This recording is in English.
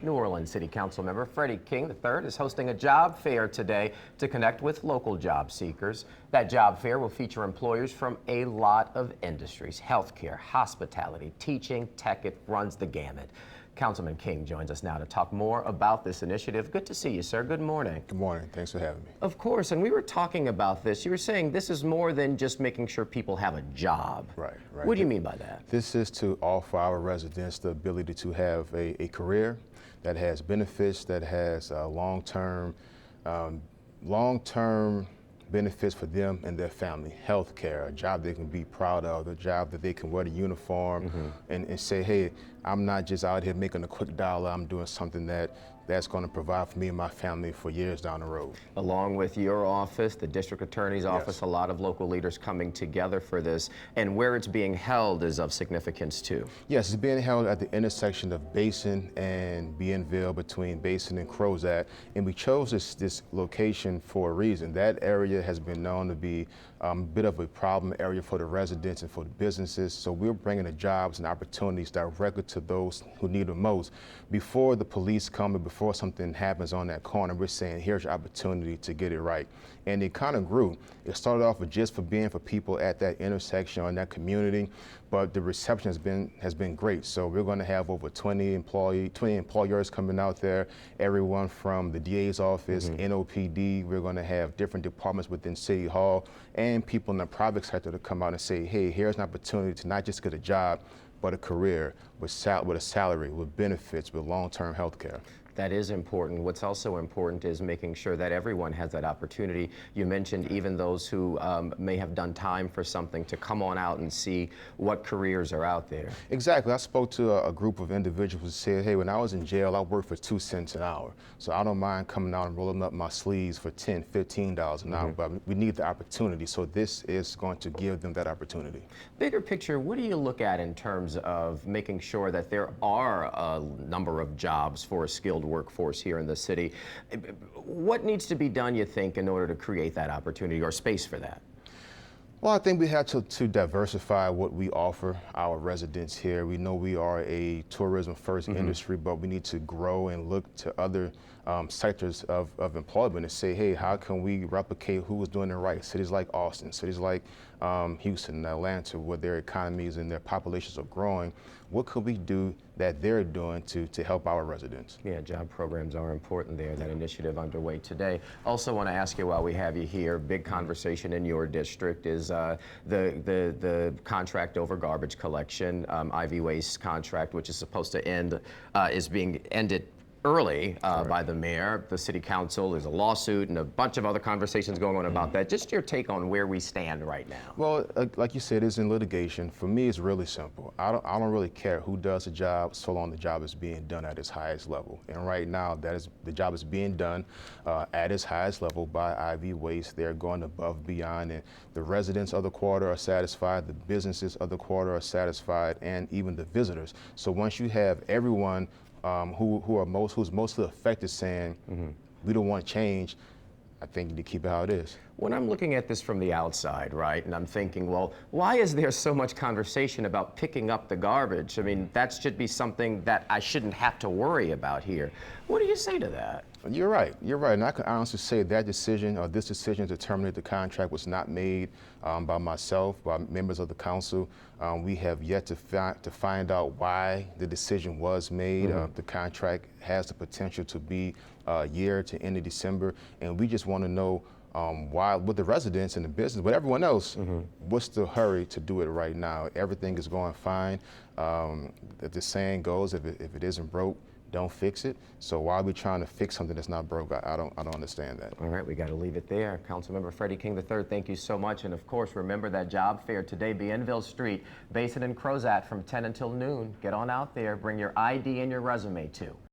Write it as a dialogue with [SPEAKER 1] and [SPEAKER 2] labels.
[SPEAKER 1] New Orleans City Council member Freddie King III is hosting a job fair today to connect with local job seekers. That job fair will feature employers from a lot of industries: healthcare, hospitality, teaching, tech. It runs the gamut. Councilman King joins us now to talk more about this initiative. Good to see you, sir. Good morning.
[SPEAKER 2] Good morning. Thanks for having me.
[SPEAKER 1] Of course, and we were talking about this. You were saying this is more than just making sure people have a job.
[SPEAKER 2] Right.
[SPEAKER 1] What do you mean by that?
[SPEAKER 2] This is to offer our residents the ability to have a career that has benefits, that has long-term benefits for them and their family. Health care, a job they can be proud of, a job that they can wear the uniform and say, hey, I'm not just out here making a quick dollar, I'm doing something that's going to provide for me and my family for years down the road.
[SPEAKER 1] Along with your office, the district attorney's office, a lot of local leaders coming together for this, and where it's being held is of significance too.
[SPEAKER 2] Yes, it's being held at the intersection of Basin and Bienville, between Basin and Crozat, and we chose this location for a reason. That area has been known to be a bit of a problem area for the residents and for the businesses, so we're bringing the jobs and opportunities directly to those who need them most. Before the police come and before something happens on that corner, we're saying, here's your opportunity to get it right. And it kind of grew. It started off with just for being for people at that intersection or in that community, but the reception has been great. So we're going to have over 20 employers coming out there, everyone from the DA's office, NOPD. We're going to have different departments within City Hall and people in the private sector to come out and say, hey, here's an opportunity to not just get a job, but a career with a salary, with benefits, with long-term health care.
[SPEAKER 1] That is important. What's also important is making sure that everyone has that opportunity. You mentioned even those who may have done time for something to come on out and see what careers are out there. Exactly.
[SPEAKER 2] I spoke to a group of individuals who said, hey, when I was in jail, I worked for 2 cents an hour. So I don't mind coming out and rolling up my sleeves for $10, $15 an hour, but we need the opportunity. So this is going to give them that opportunity.
[SPEAKER 1] Bigger picture, what do you look at in terms of making sure that there are a number of jobs for a skilled workforce here in the city? What needs to be done, you think, in order to create that opportunity or space for that?
[SPEAKER 2] Well, I think we have to diversify what we offer our residents here. We know we are a tourism-first industry, but we need to grow and look to other sectors of employment and say, hey, how can we replicate who is doing it right? Cities like Austin, cities like Houston and Atlanta, where their economies and their populations are growing. What could we do that they're doing to help our residents?
[SPEAKER 1] Yeah, job programs are important there. That initiative underway today. Also want to ask you, while we have you here, big conversation in your district is the contract over garbage collection, IV waste contract, which is supposed to end, is being ended early by the mayor, the city council. There's a lawsuit and a bunch of other conversations going on about that. Just your take on where we stand right now.
[SPEAKER 2] Well, like you said, it's in litigation. For me, it's really simple. I don't really care who does the job, so long the job is being done at its highest level. And right now, the job is being done at its highest level by IV Waste. They're going above and beyond, and the residents of the quarter are satisfied, the businesses of the quarter are satisfied, and even the visitors. So once you have everyone who's mostly affected saying, we don't want change, I think you need to keep it how it is.
[SPEAKER 1] When I'm looking at this from the outside, right, and I'm thinking, well, why is there so much conversation about picking up the garbage? I mean, that should be something that I shouldn't have to worry about here. What do you say to that?
[SPEAKER 2] You're right, and I can honestly say that decision, or this decision to terminate the contract, was not made by myself, by members of the council. We have yet to find out why the decision was made. The contract has the potential to be a year to end of December, and we just want to know why, with the residents and the business, with everyone else, what's the hurry to do it right now? Everything is going fine. The saying goes, if it isn't broke, don't fix it. So why are we trying to fix something that's not broke? I don't understand that.
[SPEAKER 1] All right, we got to leave it there. Councilmember Freddie King III, thank you so much. And of course, remember that job fair today, Bienville Street, Basin and Crozat, from 10 until noon. Get on out there, bring your ID and your resume too.